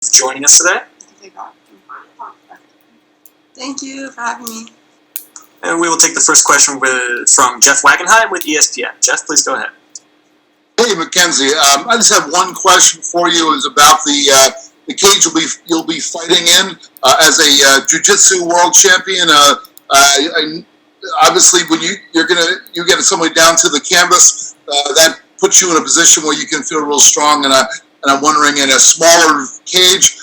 for joining us today. Thank you for having me. And we will take the first question from Jeff Wagenheim with ESPN. Jeff, please go ahead. Hey, Mackenzie. I just have one question for you. Is about the cage you'll be fighting in as a jiu-jitsu world champion. Obviously, when you get somebody down to the canvas, that puts you in a position where you can feel real strong. And I'm wondering, in a smaller cage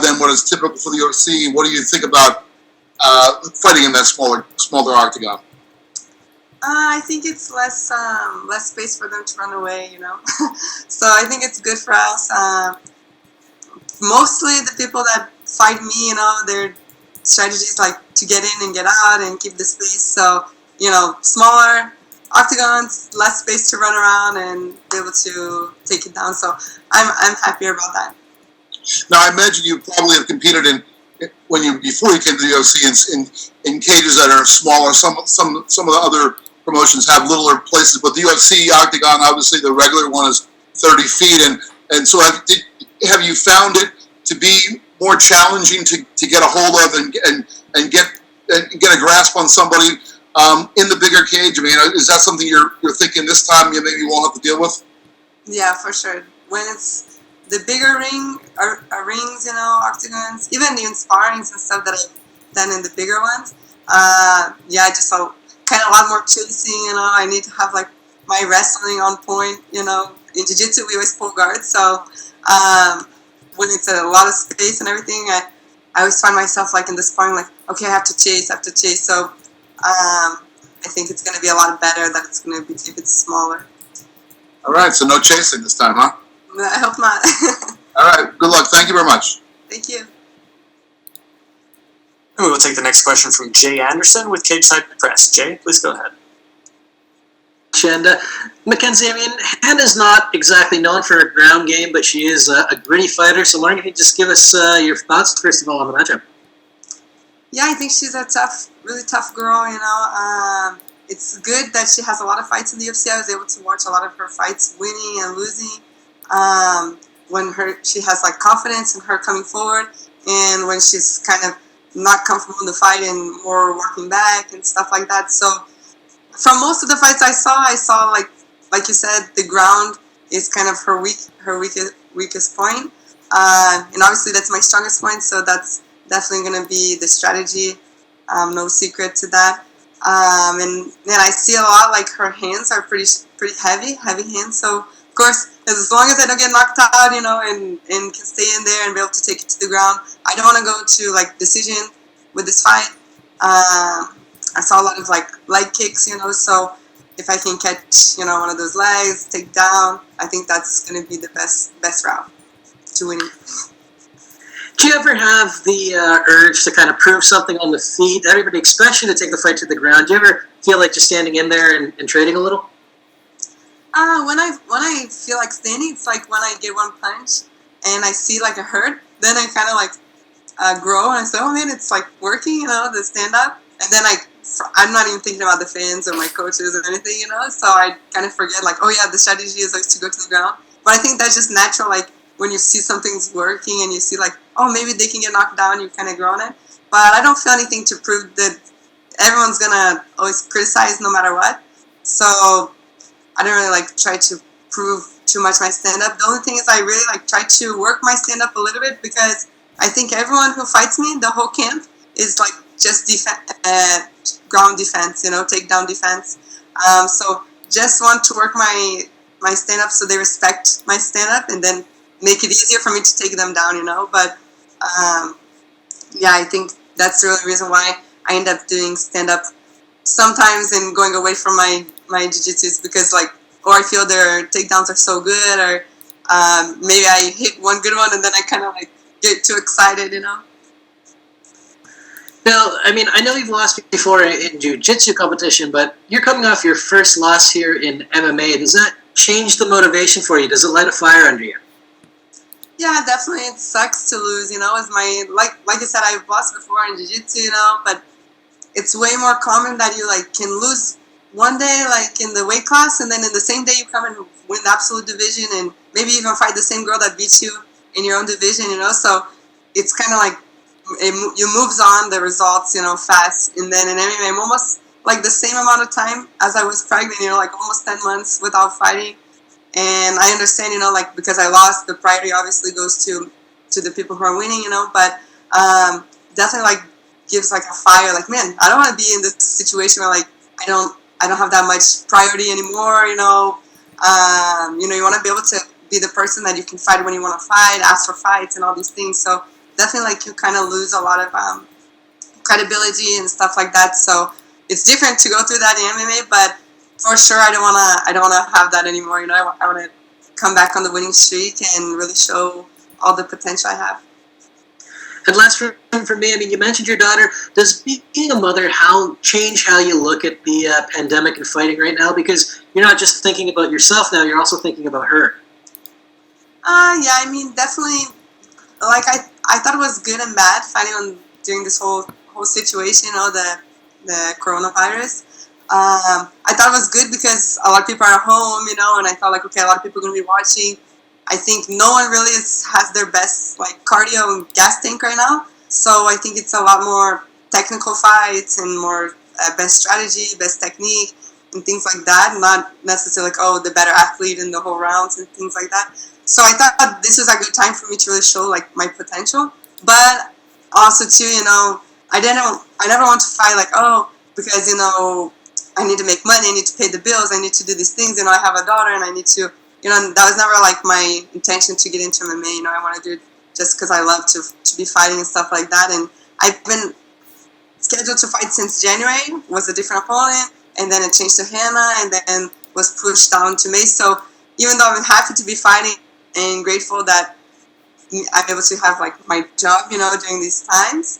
than what is typical for the UFC, what do you think about fighting in that smaller octagon? I think it's less space for them to run away, So I think it's good for us. Mostly the people that fight me, their strategy is like to get in and get out and keep the space. So, smaller octagons, less space to run around and be able to take it down. So I'm happier about that. Now, I imagine you probably have competed before you came to the UFC in cages that are smaller. Some of the other promotions have littler places, but the UFC octagon, obviously the regular one is 30 feet. And so have you found it to be more challenging to get a hold of and get a grasp on somebody in the bigger cage? I mean, is that something you're thinking this time you maybe won't have to deal with? Yeah, for sure. When it's the bigger rings, octagons, even sparrings and stuff that I've done in the bigger ones, just kind of a lot more chasing, I need to have like my wrestling on point, in jiu-jitsu we always pull guards, so when it's a lot of space and everything, I always find myself like in the sparring, like, okay, I have to chase, so I think it's going to be a lot better that it's going to be if it's smaller. All right, so no chasing this time, huh? I hope not. All right, good luck. Thank you very much. Thank you. And we will take the next question from Jay Anderson with Cageside Press. Jay, please go ahead. And Mackenzie, I mean, Hannah's not exactly known for her ground game, but she is a gritty fighter. So I'm wondering if you could just give us your thoughts, first of all, on the matchup. Yeah, I think she's a really tough girl, It's good that she has a lot of fights in the UFC. I was able to watch a lot of her fights, winning and losing. When she has like confidence in her coming forward, and when she's kind of not comfortable in the fight and more working back and stuff like that. So from most of the fights I saw like you said, the ground is kind of her weakest point, and obviously that's my strongest point. So that's definitely going to be the strategy. No secret to that. And then I see a lot like her hands are pretty heavy hands. So of course, as long as I don't get knocked out, and can stay in there and be able to take it to the ground, I don't want to go to like decision with this fight. I saw a lot of like leg kicks, so if I can catch, one of those legs, take down, I think that's going to be the best route to winning. Do you ever have the urge to kind of prove something on the feet? Everybody expects you to take the fight to the ground. Do you ever feel like just standing in there and trading a little? When I feel like standing, it's like when I get one punch and I see like a hurt, then I kind of like grow and I say, oh man, it's like working, the stand up. And then I'm not even thinking about the fans or my coaches or anything, so I kind of forget like, oh yeah, the strategy is like to go to the ground. But I think that's just natural, like when you see something's working and you see like, oh, maybe they can get knocked down, you kind of grow on it. But I don't feel anything to prove that everyone's going to always criticize no matter what. So I don't really like try to prove too much my stand-up. The only thing is I really like try to work my stand-up a little bit because I think everyone who fights me, the whole camp, is like just ground defense, takedown defense. So just want to work my stand-up so they respect my stand-up and then make it easier for me to take them down, But I think that's the real reason why I end up doing stand-up sometimes and going away from my jiu-jitsu is because or I feel their takedowns are so good, or maybe I hit one good one and then I kind of get too excited, Now, I mean, I know you've lost before in jiu-jitsu competition, but you're coming off your first loss here in MMA. Does that change the motivation for you? Does it light a fire under you? Yeah, definitely. It sucks to lose, As my like I said, I've lost before in jiu-jitsu, but it's way more common that you can lose one day in the weight class, and then in the same day you come and win the absolute division and maybe even fight the same girl that beats you in your own division, so it's kind of like you moves on the results, fast. And then in MMA, I'm almost like the same amount of time as I was pregnant, like almost 10 months without fighting. And I understand, like because I lost, the priority obviously goes to the people who are winning, but definitely like gives like a fire. Like, man, I don't want to be in this situation where like I don't have that much priority anymore. You want to be able to be the person that you can fight when you want to fight, ask for fights, and all these things. So definitely like you kind of lose a lot of credibility and stuff like that. So it's different to go through that in MMA, but for sure I don't wanna have that anymore. I want to come back on the winning streak and really show all the potential I have. And last for me, I mean, you mentioned your daughter. Does being a mother change how you look at the pandemic and fighting right now? Because you're not just thinking about yourself now; you're also thinking about her. Yeah, I mean, definitely. Like I thought it was good and bad fighting during this whole situation, the coronavirus. I thought it was good because a lot of people are at home, and I thought like, okay, a lot of people are going to be watching. I think no one really has their best like cardio and gas tank right now. So I think it's a lot more technical fights and more best strategy, best technique, and things like that. Not necessarily like, oh, the better athlete in the whole rounds and things like that. So I thought this was a good time for me to really show like my potential. But also too, I never want to fight like, oh, because I need to make money, I need to pay the bills, I need to do these things, I have a daughter and I need to, that was never like my intention to get into MMA. I want to do it just because I love to be fighting and stuff like that. And I've been scheduled to fight since January, was a different opponent, and then it changed to Hannah, and then was pushed down to May. So even though I'm happy to be fighting and grateful that I'm able to have like my job, during these times,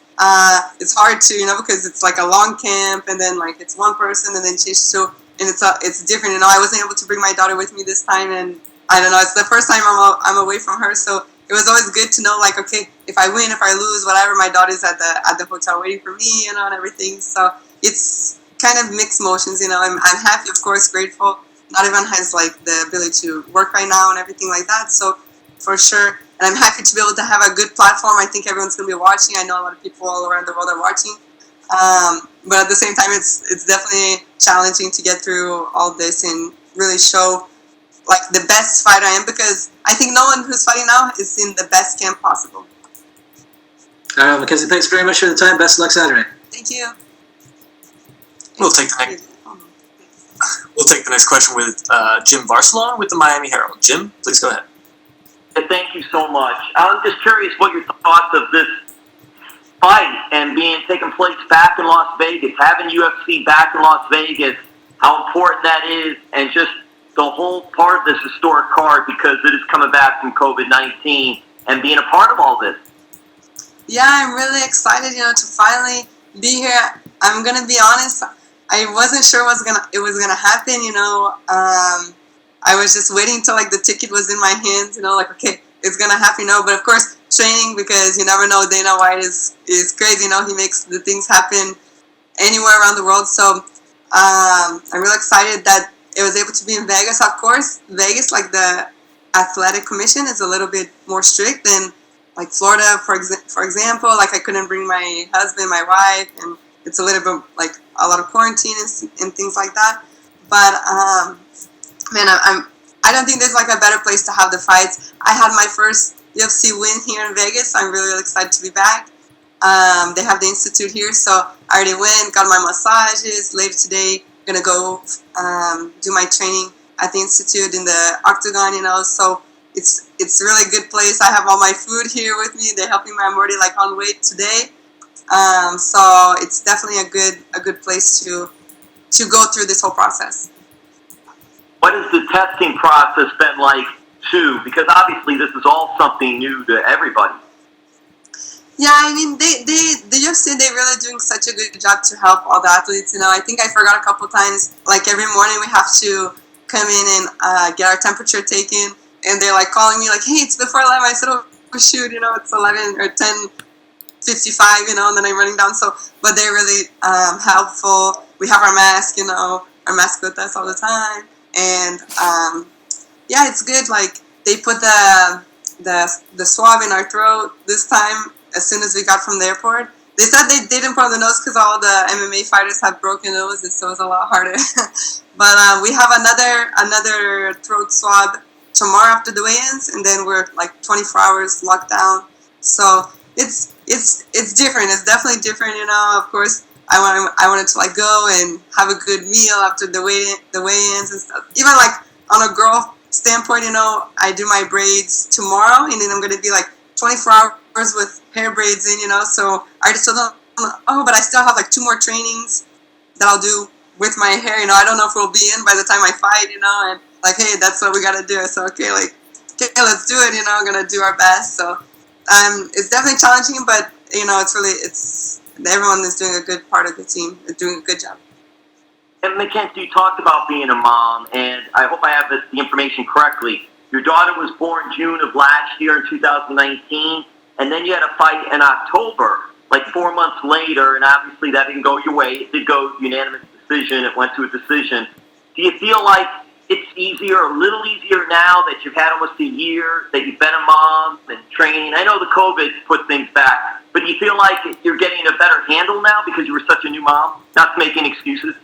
it's hard to, because it's like a long camp, and then like it's one person, and then change to, and it's different. I wasn't able to bring my daughter with me this time, and I don't know, it's the first time I'm away from her, so it was always good to know like, okay, if I win, if I lose, whatever, my daughter's at the hotel waiting for me, and everything. So it's kind of mixed emotions. I'm happy, of course, grateful. Not everyone has like the ability to work right now and everything like that. So for sure. And I'm happy to be able to have a good platform. I think everyone's going to be watching. I know a lot of people all around the world are watching. But at the same time, it's definitely challenging to get through all this and really show like the best fighter I am, because I think no one who's fighting now is in the best camp possible. All right, Mackenzie, thanks very much for the time. Best of luck Saturday. Thank you. We'll take the next question with Jim Varsalon with the Miami Herald. Jim, please go ahead. Thank you so much. I'm just curious what your thoughts of this fight and taking place back in Las Vegas, having UFC back in Las Vegas, how important that is, and just the whole part of this historic card because it is coming back from COVID-19 and being a part of all this. Yeah, I'm really excited, to finally be here. I'm gonna be honest, I wasn't sure it was gonna happen, I was just waiting until like the ticket was in my hands, like, okay, it's gonna happen, but of course training, because you never know. Dana White is crazy, he makes the things happen anywhere around the world. So I'm really excited that it was able to be in Vegas. Of course, Vegas, like the athletic commission, is a little bit more strict than like Florida, for example. Like I couldn't bring my husband, my wife, and it's a little bit like a lot of quarantine and things like that. But man, I don't think there's like a better place to have the fights. I had my first UFC win here in Vegas. I'm really, really excited to be back. They have the institute here, so I already went, got my massages. Later today, gonna go do my training at the institute in the octagon. So it's a really good place. I have all my food here with me. They're helping me. I'm already like on weight today. So it's definitely a good place to go through this whole process. What has the testing process been like, too? Because obviously this is all something new to everybody. Yeah, I mean, the UFC, they're really doing such a good job to help all the athletes. I think I forgot a couple times, like every morning we have to come in and get our temperature taken, and they're like calling me like, hey, it's before 11. I said, oh shoot, it's 11 or 10:55, and then I'm running down. So, but they're really helpful. We have our mask, our mask with us all the time. And yeah, it's good. Like they put the the swab in our throat this time as soon as we got from the airport. They said they didn't put on the nose because all the MMA fighters have broken noses, so it's a lot harder. But we have another throat swab tomorrow after the weigh-ins, and then we're like 24 hours locked down. So it's different. It's definitely different, you know. Of course, I wanted to like go and have a good meal after the weigh-ins and stuff. Even like on a girl standpoint, you know, I do my braids tomorrow, and then I'm gonna be like 24 hours with hair braids in, you know. So I just told them, oh, but I still have like 2 more trainings that I'll do with my hair. You know, I don't know if we'll be in by the time I fight, you know. And like, hey, that's what we gotta do. So okay, let's do it. You know, I'm gonna do our best. So it's definitely challenging, but you know, it's everyone is doing a good part of the team. They're doing a good job. And Mackenzie, you talked about being a mom, and I hope I have the information correctly. Your daughter was born June of last year in 2019, and then you had a fight in October, like 4 months later, and obviously that didn't go your way. It did go unanimous decision. It went to a decision. Do you feel like it's easier, a little easier now that you've had almost a year, that you've been a mom and training? I know the COVID put things back, but do you feel like you're getting a better handle now because you were such a new mom? Not to make any excuses.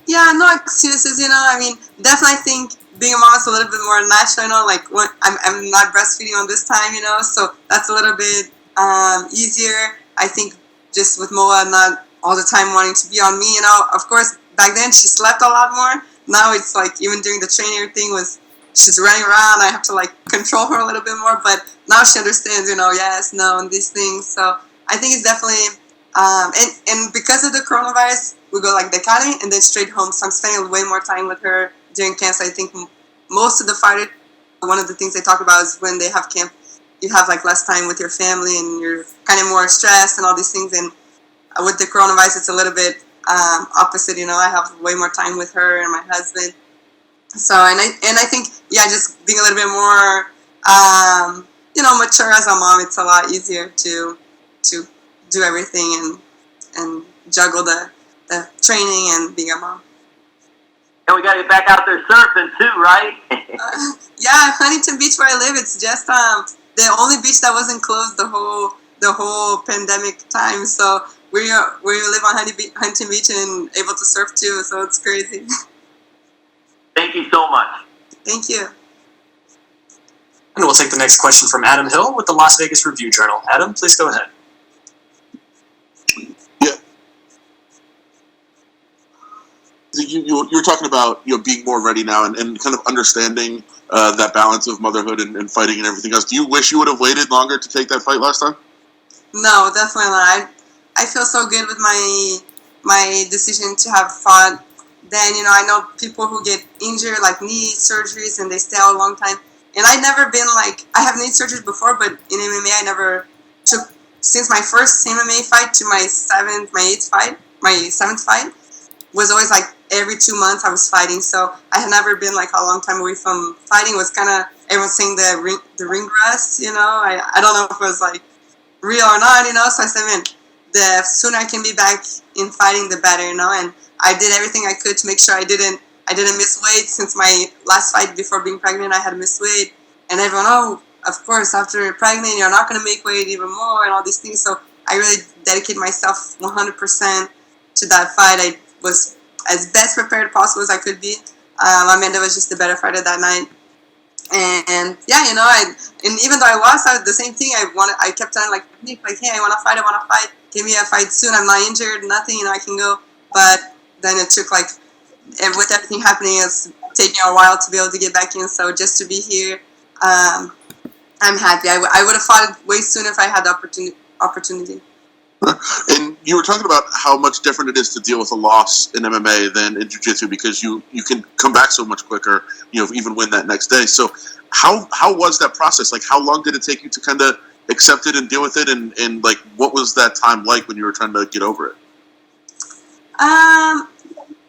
Yeah, no excuses, you know. I mean, definitely I think being a mom is a little bit more natural, you know. Like when I'm not breastfeeding on this time, you know, so that's a little bit easier. I think just with Moa not all the time wanting to be on me, you know. Of course, back then she slept a lot more. Now it's like even during the training thing she's running around. I have to like control her a little bit more, but now she understands, you know, yes, no, and these things. So I think it's definitely and because of the coronavirus, we go like the academy and then straight home. So I'm spending way more time with her during camps. I think most of the fighters, one of the things they talk about is when they have camp, you have like less time with your family and you're kind of more stressed and all these things. And with the coronavirus, it's a little bit opposite. You know, I have way more time with her and my husband. So and I think just being a little bit more you know, mature as a mom, it's a lot easier to do everything and juggle the training and being a mom. And we got to get back out there surfing too, right? Yeah, Huntington Beach where I live, it's just the only beach that wasn't closed the whole pandemic time. So we live on Huntington Beach and able to surf too. So it's crazy. Thank you so much. Thank you. And we'll take the next question from Adam Hill with the Las Vegas Review-Journal. Adam, please go ahead. You were talking about being more ready now and kind of understanding that balance of motherhood and fighting and everything else. Do you wish you would have waited longer to take that fight last time? No, definitely not. I feel so good with my decision to have fought. Then, you know, I know people who get injured, like knee surgeries, and they stay out a long time. And I've never been like, I have knee surgeries before, but in MMA I never took, since my first MMA fight to my seventh fight, was always like every 2 months I was fighting. So I had never been like a long time away from fighting. It was kind of, everyone saying the ring rust, you know. I don't know if it was like real or not, you know. So I said, man, the sooner I can be back in fighting, the better, you know. And I did everything I could to make sure I didn't miss weight. Since my last fight before being pregnant, I had missed weight. And everyone, oh, of course, after you're pregnant, you're not going to make weight even more and all these things. So I really dedicated myself 100% to that fight. I was as best prepared possible as I could be. Amanda was just the better fighter that night. And yeah, you know, and even though I lost, the same thing. I kept telling like, hey, I want to fight. Give me a fight soon. I'm not injured, nothing. You know, I can go. But then it took like, and with everything happening, it's taking a while to be able to get back in. So just to be here, I'm happy. I would have fought way sooner if I had the opportunity. And you were talking about how much different it is to deal with a loss in MMA than in jiu-jitsu because you can come back so much quicker, you know, even win that next day. So how was that process? Like, how long did it take you to kind of accept it and deal with it? And like, what was that time like when you were trying to get over it?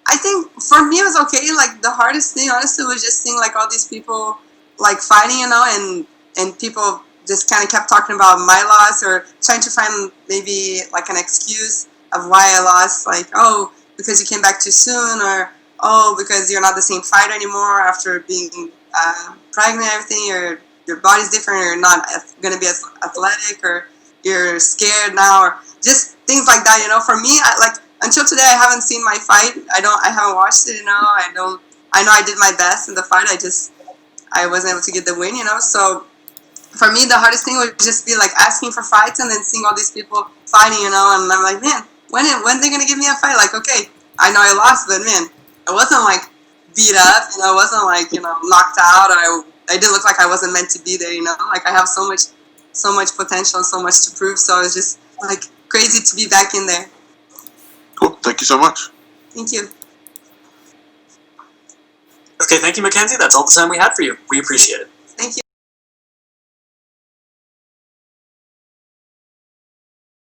I think for me it was okay. Like the hardest thing, honestly, was just seeing like all these people like fighting, you know, and people just kind of kept talking about my loss or trying to find maybe like an excuse of why I lost. Like, oh, because you came back too soon, or oh, because you're not the same fighter anymore after being pregnant and everything, or your body's different, or you're not going to be as athletic, or you're scared now, or just things like that. For me, until today, I haven't seen my fight. I haven't watched it. I know I did my best in the fight. I wasn't able to get the win. So for me, the hardest thing would just be like asking for fights and then seeing all these people fighting. And I'm like, man, when they gonna give me a fight? Like, okay, I know I lost, but man, I wasn't like beat up. I wasn't like knocked out. I didn't look like I wasn't meant to be there. Like I have so much potential and so much to prove. So it's just like crazy to be back in there. Cool. Thank you so much. Thank you. Okay, thank you, Mackenzie. That's all the time we had for you. We appreciate it.